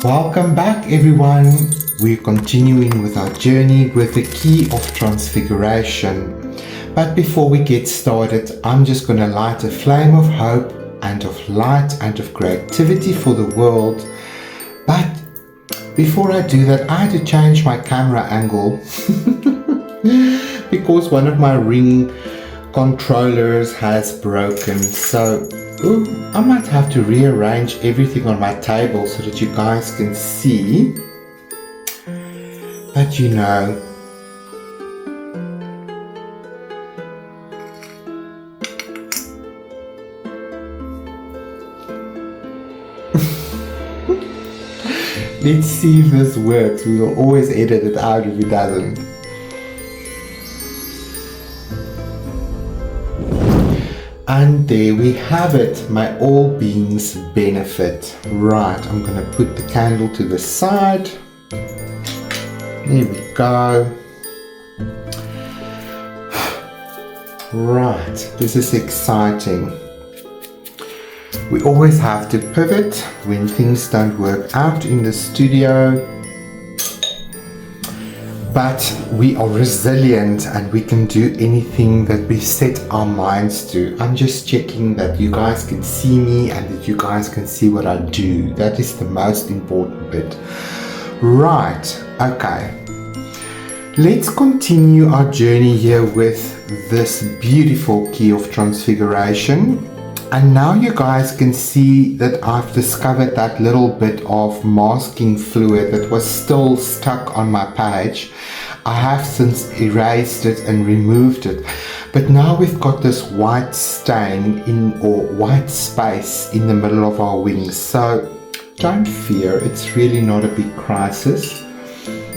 Welcome back, everyone. We're continuing with our journey with the Key of Transfiguration. But before we get started, I'm just going to light a flame of hope and of light and of creativity for the world. But before I do that, I had to change my camera angle because one of my ring controllers has broken. So I might have to rearrange everything on my table so that you guys can see. But you know, let's see if this works. We will always edit it out if it doesn't. And there we have it, my all beings benefit. Right, I'm going to put the candle to the side. There we go. Right, this is exciting. We always have to pivot when things don't work out in the studio. But we are resilient and we can do anything that we set our minds to. I'm just checking that you guys can see me and that you guys can see what I do. That is the most important bit. Right, okay. Let's continue our journey here with this beautiful Key of Transfiguration. And now you guys can see that I've discovered that little bit of masking fluid that was still stuck on my page. I have since erased it and removed it. But now we've got this white stain or white space in the middle of our wings. So don't fear, it's really not a big crisis.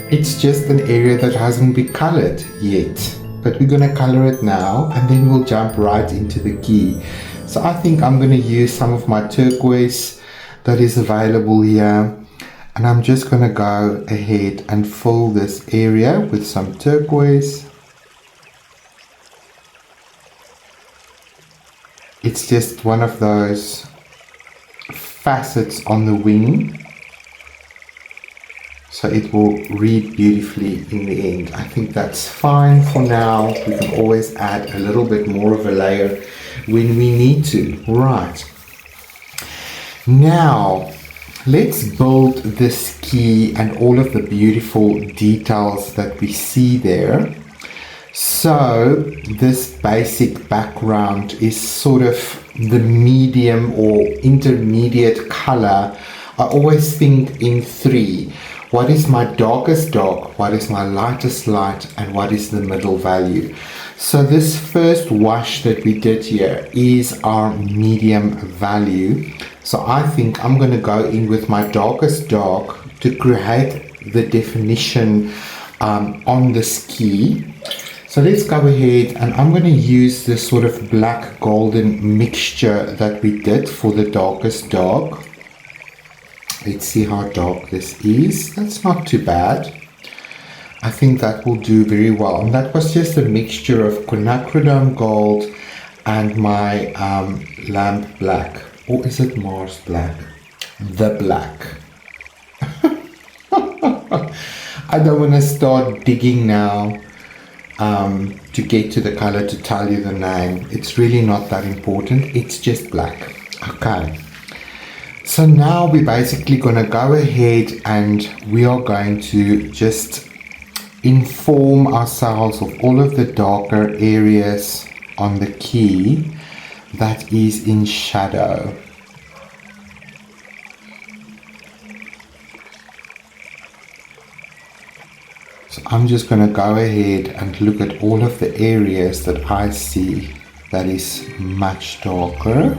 It's just an area that hasn't been colored yet. But we're going to color it now and then we'll jump right into the key. So I think I'm going to use some of my turquoise that is available here. And I'm just going to go ahead and fill this area with some turquoise. It's just one of those facets on the wing. So it will read beautifully in the end. I think that's fine for now. We can always add a little bit more of a layer when we need to. Right. Now, let's build this key and all of the beautiful details that we see there. So this basic background is sort of the medium or intermediate color. I always think in three. What is my darkest dark, what is my lightest light, and what is the middle value? So this first wash that we did here is our medium value. So I think I'm going to go in with my darkest dark to create the definition on this key. So let's go ahead and I'm going to use this sort of black golden mixture that we did for the darkest dark. Let's see how dark this is. That's not too bad. I think that will do very well. And that was just a mixture of quinacridone gold and my lamp black. Or is it Mars black? The black. I don't want to start digging now to get to the color to tell you the name. It's really not that important. It's just black. Okay. So now we're basically going to go ahead and we are going to just inform ourselves of all of the darker areas on the key that is in shadow. So I'm just going to go ahead and look at all of the areas that I see that is much darker.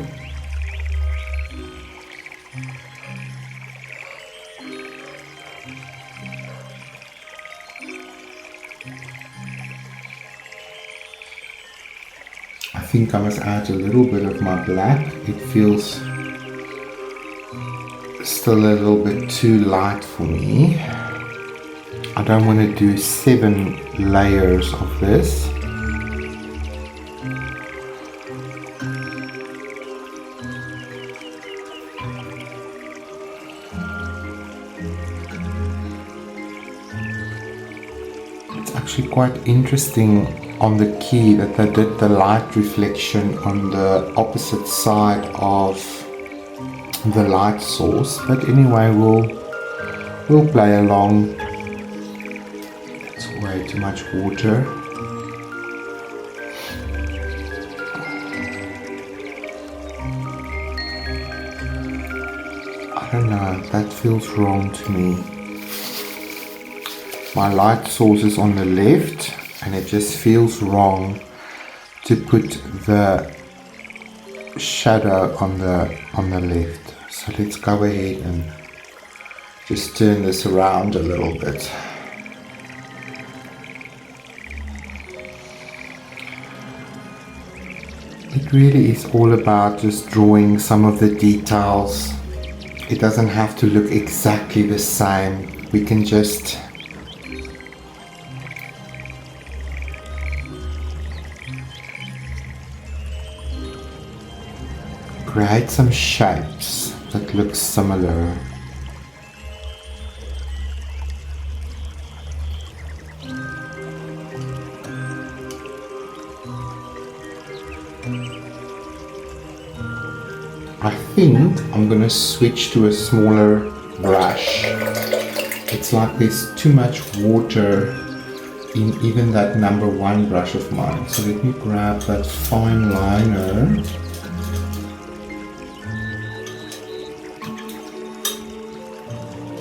I think I must add a little bit of my black. It feels still a little bit too light for me. I don't want to do 7 layers of this. actually quite interesting on the key that they did the light reflection on the opposite side of the light source, but anyway, we'll play along. It's way too much water. I don't know, that feels wrong to me. My light source is on the left and it just feels wrong to put the shadow on the left. So let's go ahead and just turn this around a little bit. It really is all about just drawing some of the details. It doesn't have to look exactly the same. We can just create some shapes that look similar. I think I'm gonna switch to a smaller brush. It's like there's too much water in even that number 1 brush of mine. So let me grab that fine liner.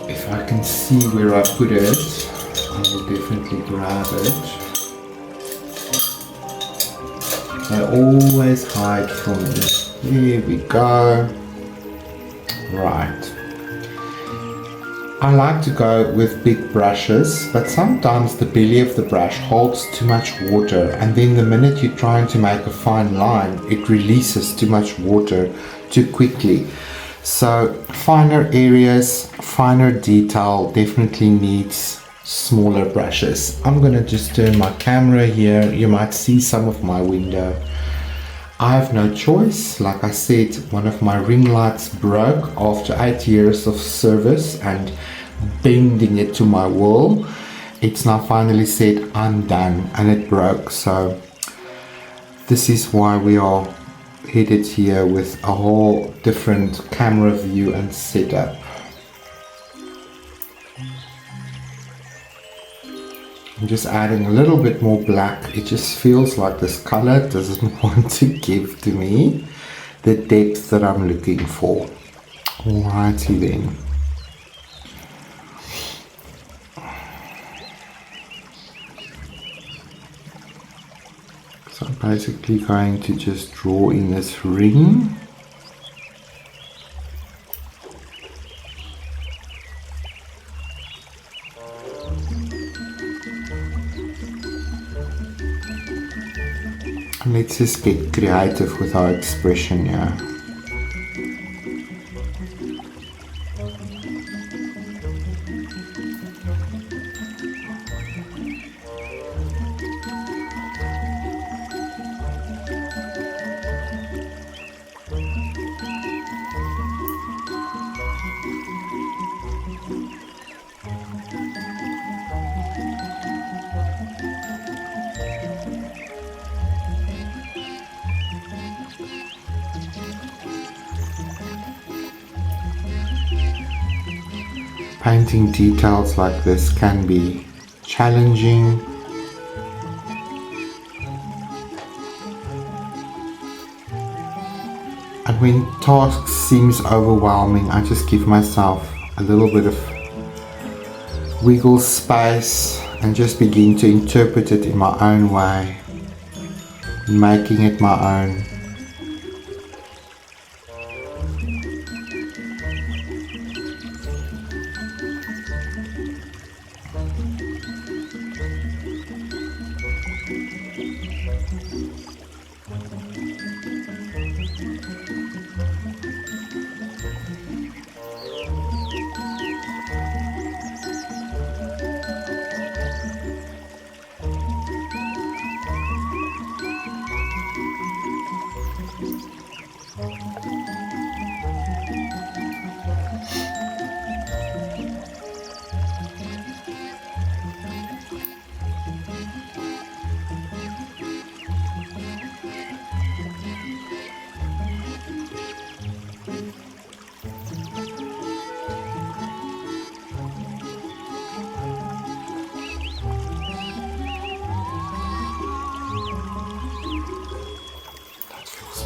If I can see where I put it, I will definitely grab it. They always hide from me. There we go. Right. I like to go with big brushes, but sometimes the belly of the brush holds too much water, and then the minute you're trying to make a fine line, it releases too much water too quickly. So finer areas, finer detail definitely needs smaller brushes. I'm gonna just turn my camera here. You might see some of my window. I have no choice. Like I said, one of my ring lights broke after 8 years of service and bending it to my wall. It's now finally said I'm done, and it broke. So this is why we are headed here with a whole different camera view and setup. I'm just adding a little bit more black. It just feels like this color doesn't want to give to me the depth that I'm looking for. Alrighty then. So I'm basically going to just draw in this ring. Let's just get creative with our expression here. Painting details like this can be challenging. And when tasks seems overwhelming, I just give myself a little bit of wiggle space and just begin to interpret it in my own way, making it my own.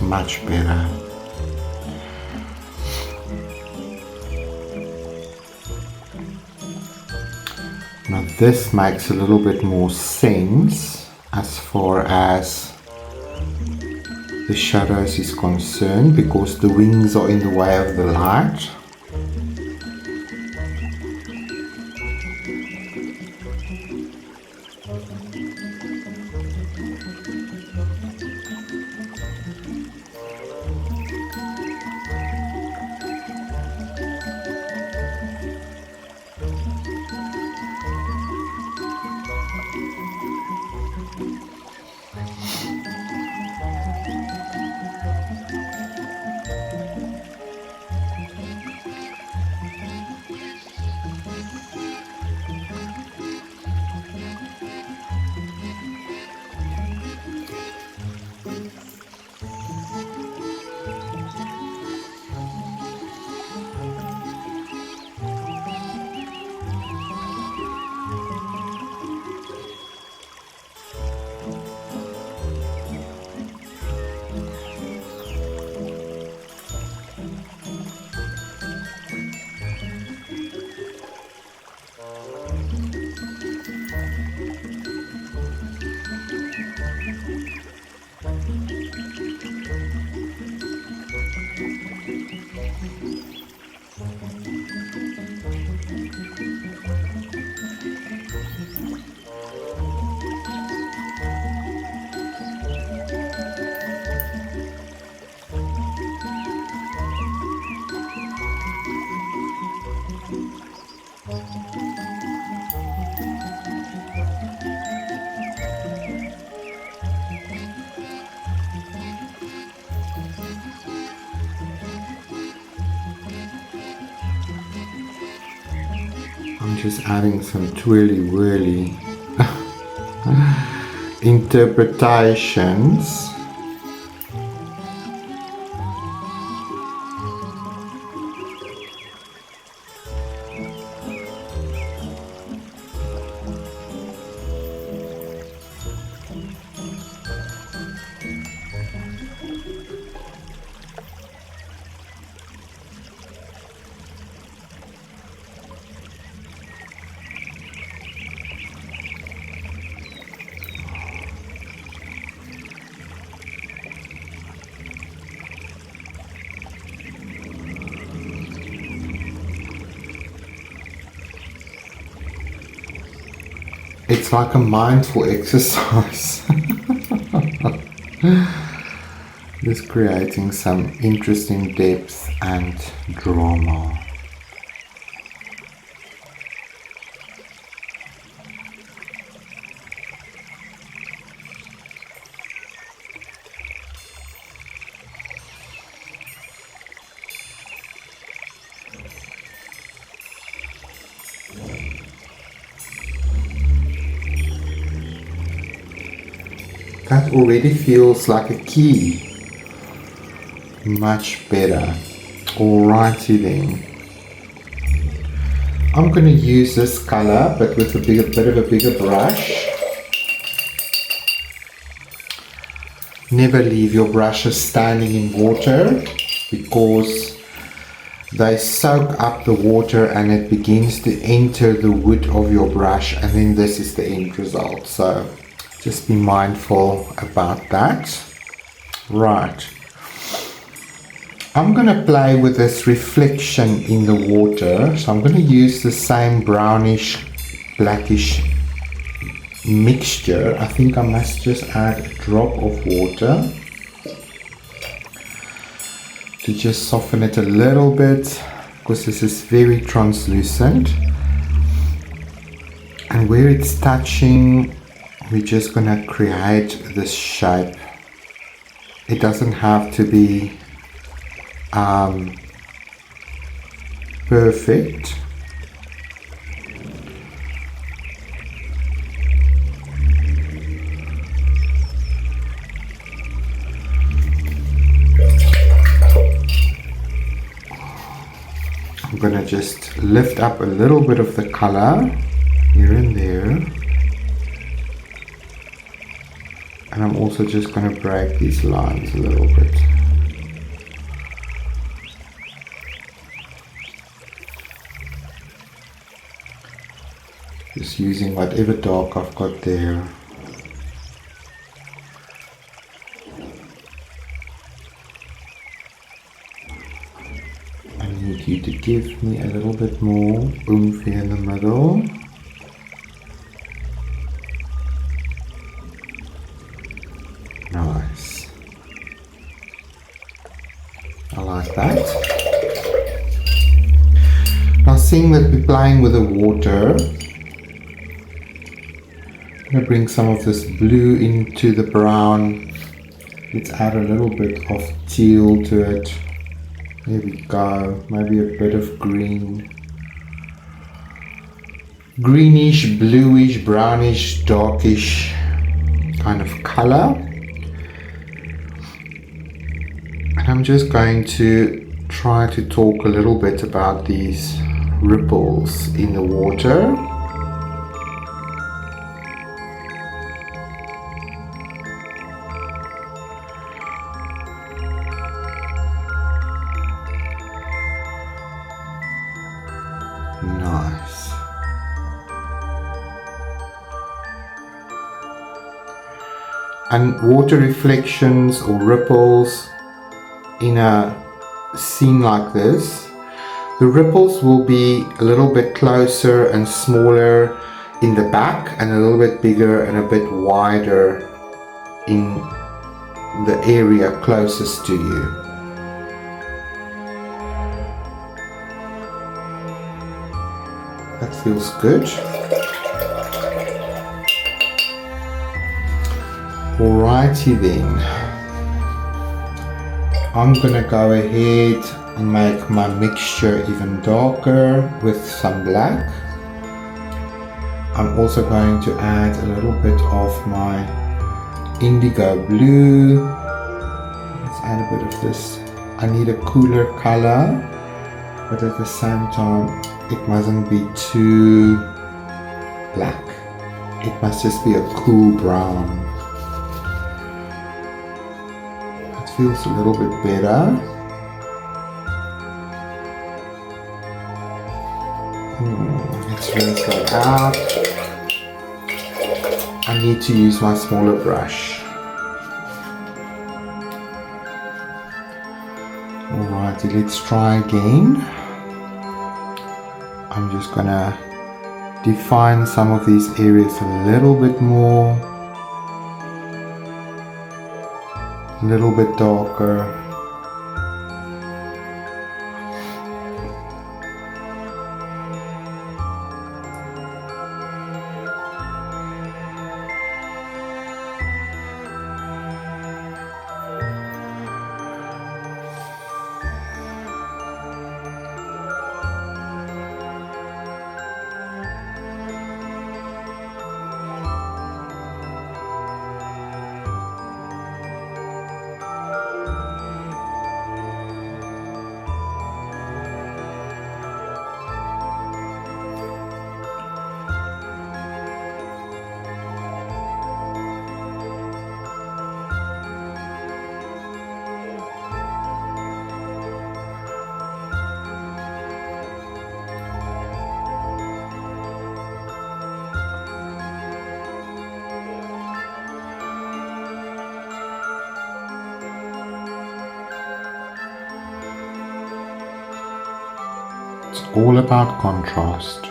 much better. Now this makes a little bit more sense as far as the shadows is concerned, because the wings are in the way of the light. I'm just adding some twirly whirly interpretations. It's like a mindful exercise. Just creating some interesting depth and drama. That already feels like a key. Much better. Alrighty then. I'm going to use this color, but with a bit of a bigger brush. Never leave your brushes standing in water, because they soak up the water and it begins to enter the wood of your brush, and then this is the end result. So just be mindful about that. Right. I'm going to play with this reflection in the water. So I'm going to use the same brownish, blackish mixture. I think I must just add a drop of water to just soften it a little bit, because this is very translucent. And where it's touching, we're just going to create this shape. It doesn't have to be perfect. I'm going to just lift up a little bit of the color here and there. And I'm also just going to break these lines a little bit. Just using whatever dark I've got there. I need you to give me a little bit more oomph here in the middle. Nice. I like that. Now seeing that we're playing with the water, I'm going to bring some of this blue into the brown. Let's add a little bit of teal to it. There we go. Maybe a bit of green. Greenish, bluish, brownish, darkish kind of color. And I'm just going to try to talk a little bit about these ripples in the water. Nice. And water reflections or ripples in a scene like this, the ripples will be a little bit closer and smaller in the back and a little bit bigger and a bit wider in the area closest to you. That feels good. Alrighty then. I'm gonna go ahead and make my mixture even darker with some black. I'm also going to add a little bit of my indigo blue. Let's add a bit of this. I need a cooler color, but at the same time it mustn't be too black. It must just be a cool brown. Feels a little bit better. Let's rinse that out. I need to use my smaller brush. Alrighty, let's try again. I'm just gonna define some of these areas a little bit more. A little bit darker. It's all about contrast.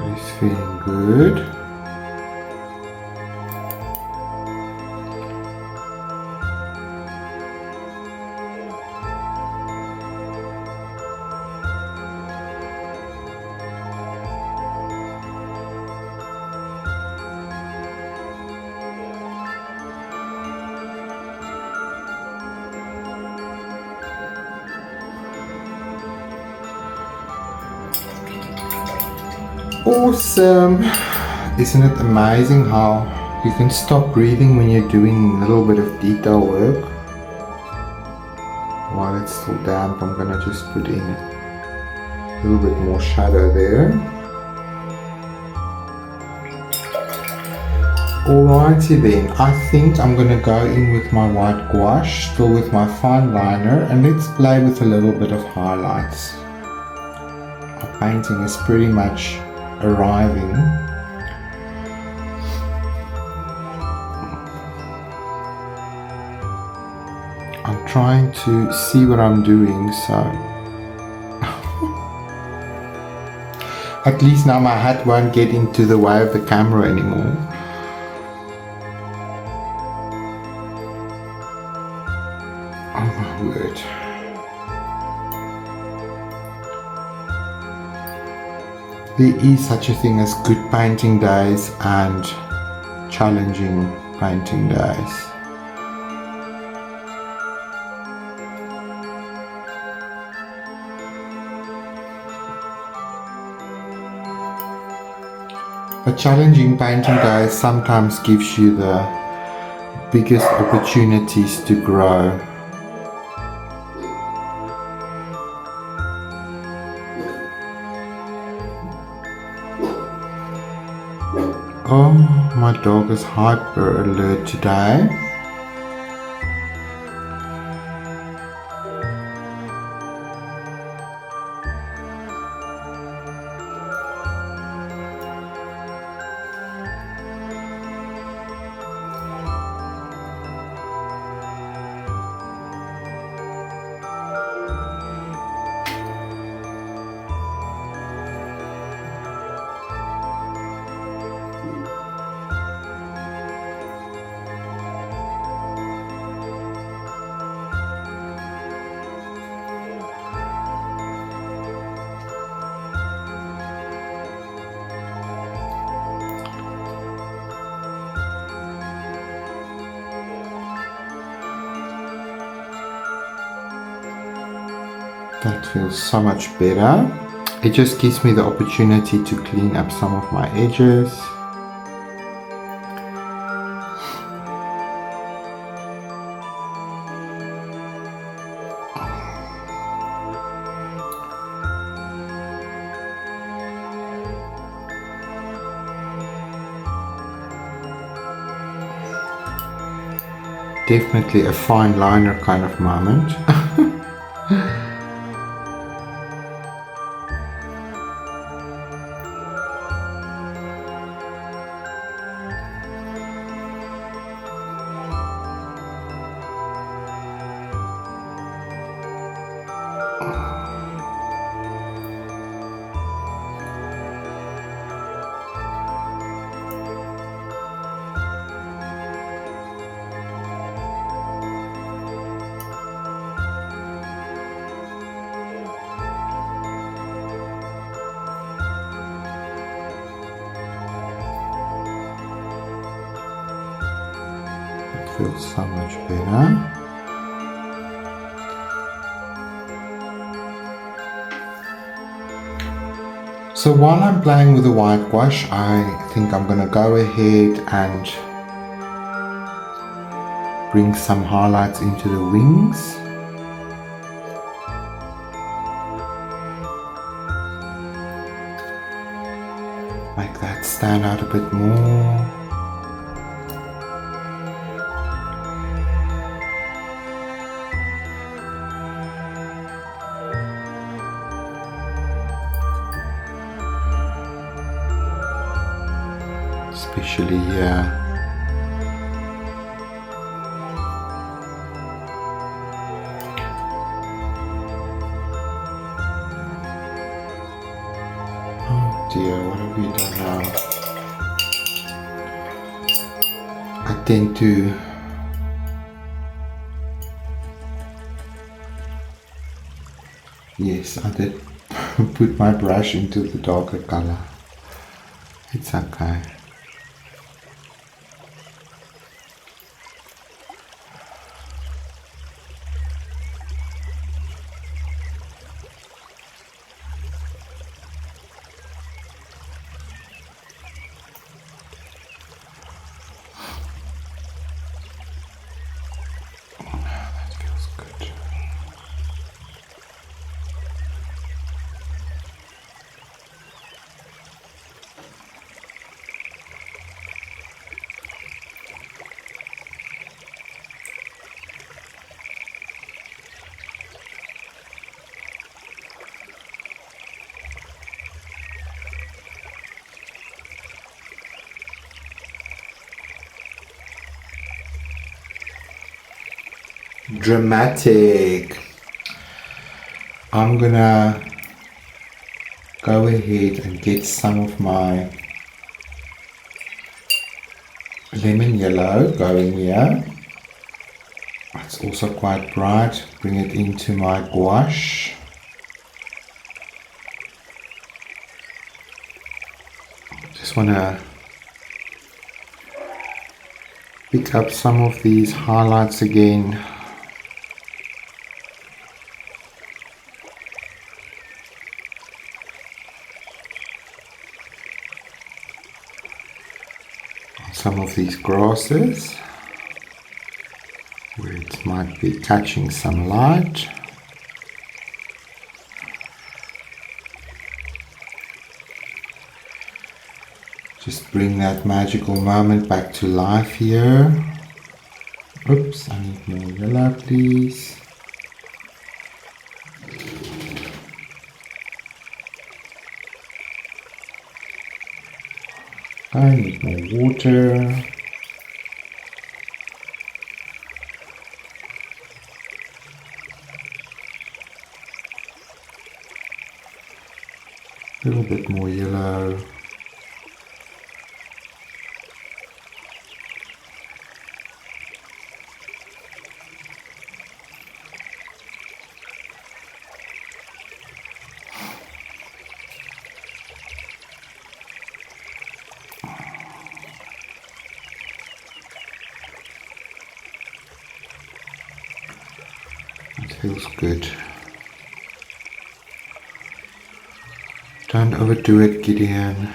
Body's feeling good. Awesome! Isn't it amazing how you can stop breathing when you're doing a little bit of detail work? While it's still damp, I'm gonna just put in a little bit more shadow there. Alrighty then, I think I'm gonna go in with my white gouache, still with my fine liner, and let's play with a little bit of highlights. Our painting is pretty much arriving. I'm trying to see what I'm doing, so at least now my hat won't get into the way of the camera anymore. Oh my word. There is such a thing as good painting days and challenging painting days. A challenging painting day sometimes gives you the biggest opportunities to grow. Oh, my dog is hyper alert today. That feels so much better. It just gives me the opportunity to clean up some of my edges. Definitely a fine liner kind of moment. Feels so much better. So while I'm playing with the white gouache, I think I'm gonna go ahead and bring some highlights into the wings. Make that stand out a bit more. Especially here. dear, what have we done now? I tend to yes, I did put my brush into the darker color. It's okay. That feels good. Dramatic. I'm gonna go ahead and get some of my lemon yellow going here. It's also quite bright. Bring it into my gouache. Just wanna pick up some of these highlights again. Some of these grasses where it might be catching some light. Just bring that magical moment back to life here. Oops, I need more yellow, please. I need more water. A little bit more yellow. It feels good. Don't overdo it, Gideon.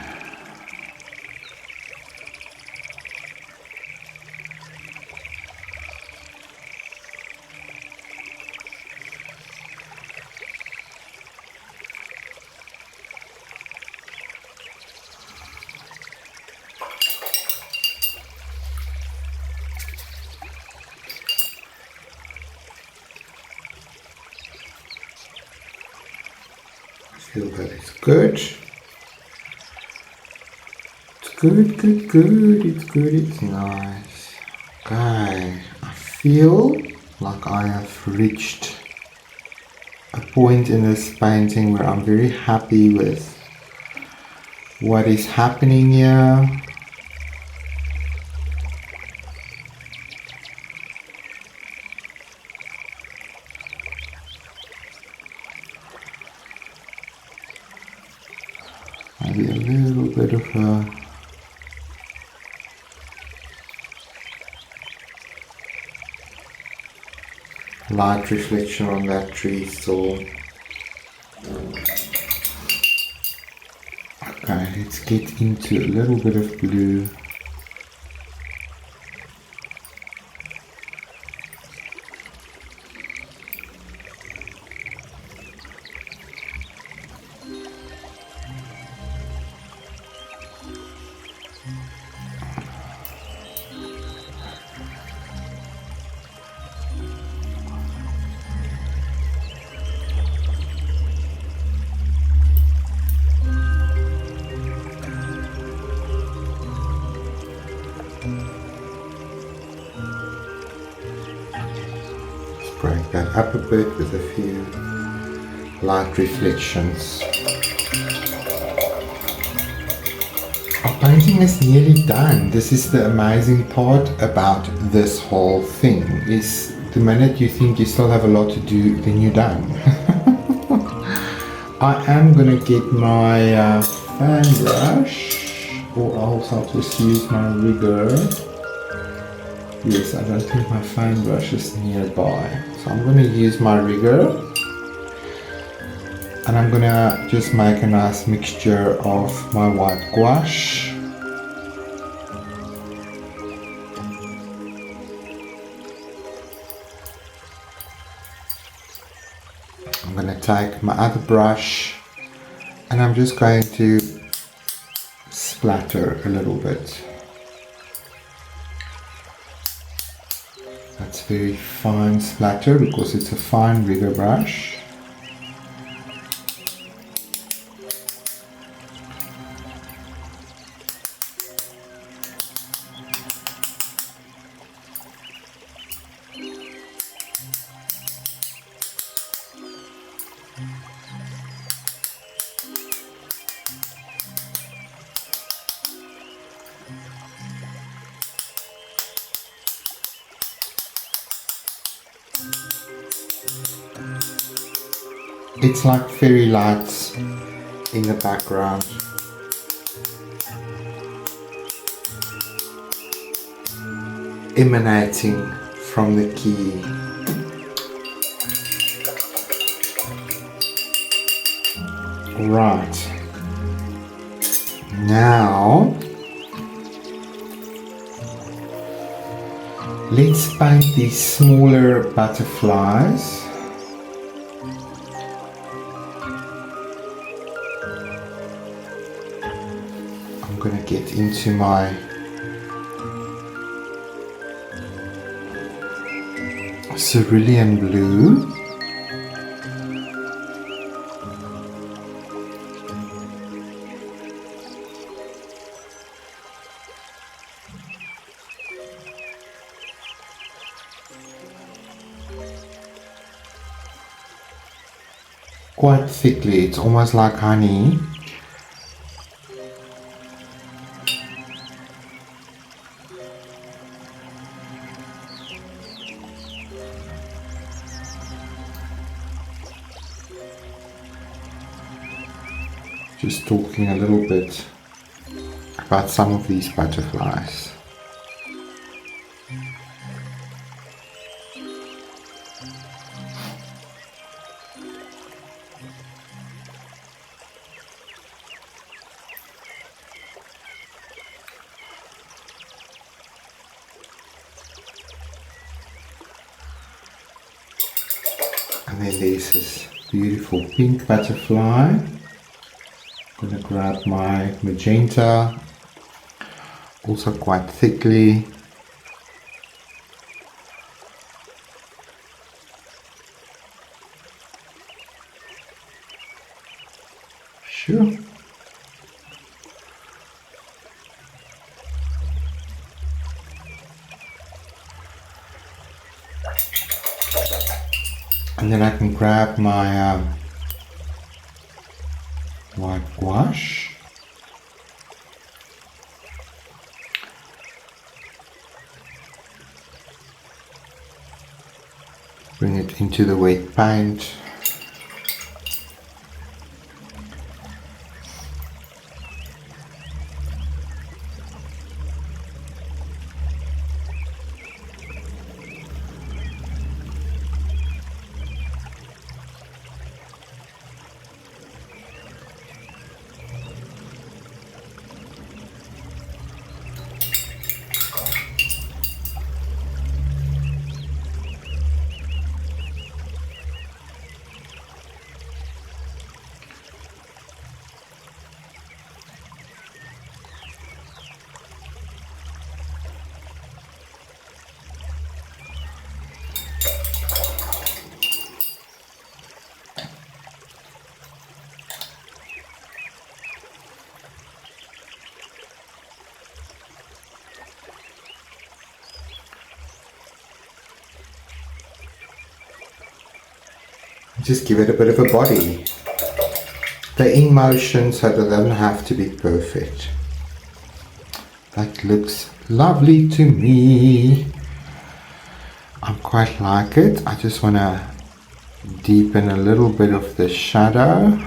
I feel that it's good. It's good, good, good. It's good, it's nice. Okay, I feel like I have reached a point in this painting where I'm very happy with what is happening here. Maybe a little bit of a light reflection on that tree still. Okay, let's get into a little bit of blue. Break that up a bit with a few light reflections. Our painting is nearly done. This is the amazing part about this whole thing, is the minute you think you still have a lot to do, then you're done. I am gonna get my fan brush, or else I'll just use my rigger. Yes, I don't think my fan brush is nearby, so I'm gonna use my rigger, and I'm gonna just make a nice mixture of my white gouache. I'm going to take my other brush and I'm just going to splatter a little bit. That's very fine splatter because it's a fine rigger brush. It's like fairy lights in the background. Emanating from the key. Right. Now, let's paint these smaller butterflies. I'm going to get into my cerulean blue. Quite thickly, it's almost like honey. Just talking a little bit about some of these butterflies. And then there's this beautiful pink butterfly. I'm going to grab my magenta, also quite thickly. Sure. And then I can grab my white gouache. Bring it into the wet paint. Just give it a bit of a body. They're in motion, so they don't have to be perfect. That looks lovely to me. I quite like it. I just want to deepen a little bit of the shadow.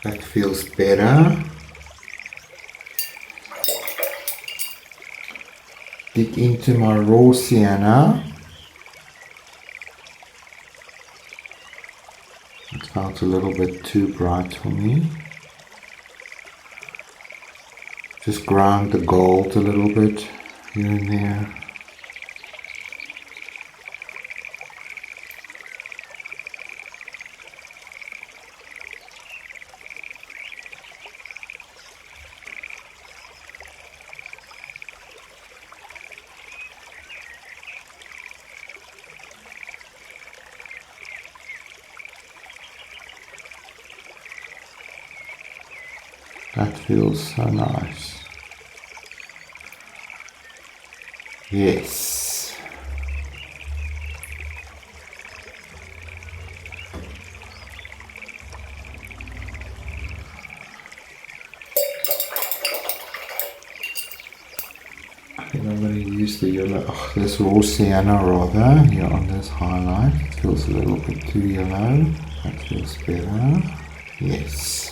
That feels better. Dig into my raw sienna. It felt a little bit too bright for me. Just ground the gold a little bit here and there. That feels so nice. Yes. I think I'm going to use the yellow, this raw sienna rather, here on this highlight. It feels a little bit too yellow. That feels better. Yes.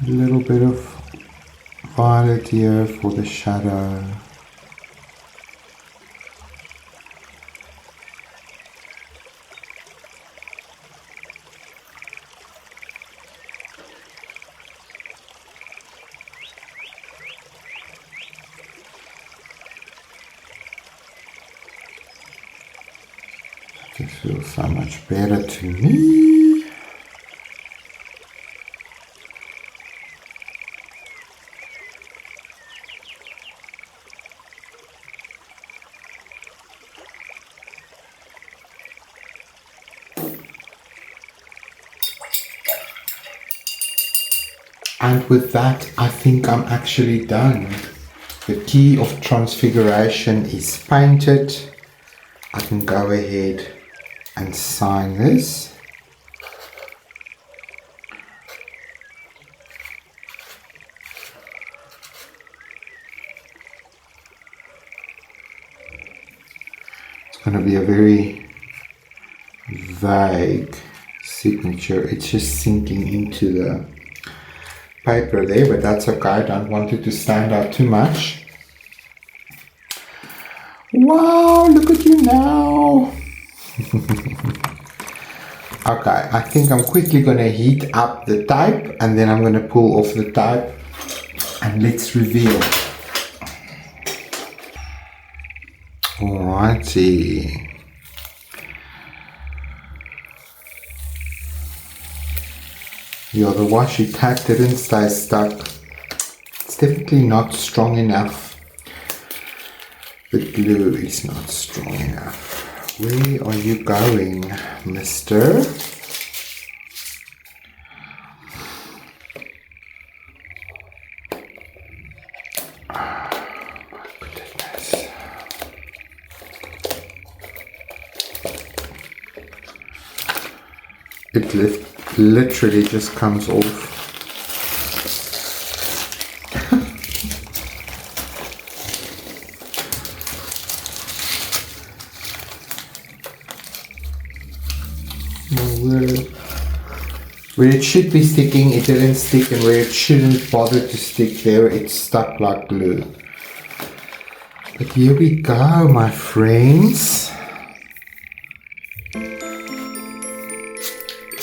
A little bit of violet here for the shadow. This feels so much better to me. And with that, I think I'm actually done. The Key of Transfiguration is painted. I can go ahead and sign this. It's going to be a very vague signature. It's just sinking into the paper there, but that's okay. I don't want it to stand out too much. Wow, look at you now. Okay, I think I'm quickly going to heat up the tape and then I'm going to pull off the tape and let's reveal. Alrighty. Yeah, the washi tape didn't stay stuck. It's definitely not strong enough. The glue is not strong enough. Where are you going, mister? it literally just comes off. Where it should be sticking, it didn't stick, and where it shouldn't bother to stick there, it stuck like glue. But here we go, my friends.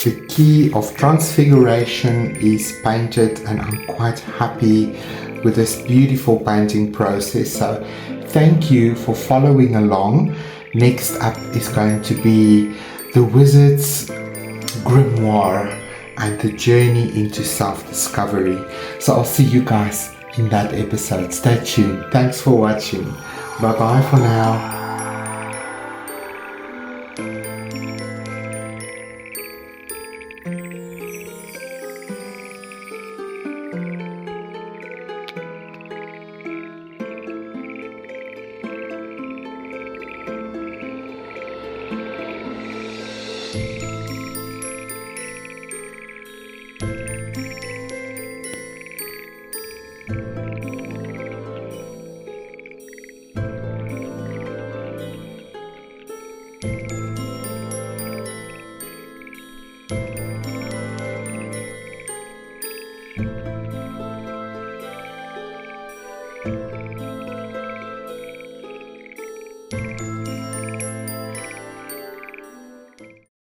The Key of Transfiguration is painted, and I'm quite happy with this beautiful painting process. So thank you for following along. Next up is going to be the Wizard's Grimoire and the journey into self-discovery. So I'll see you guys in that episode. Stay tuned. Thanks for watching. Bye bye for now.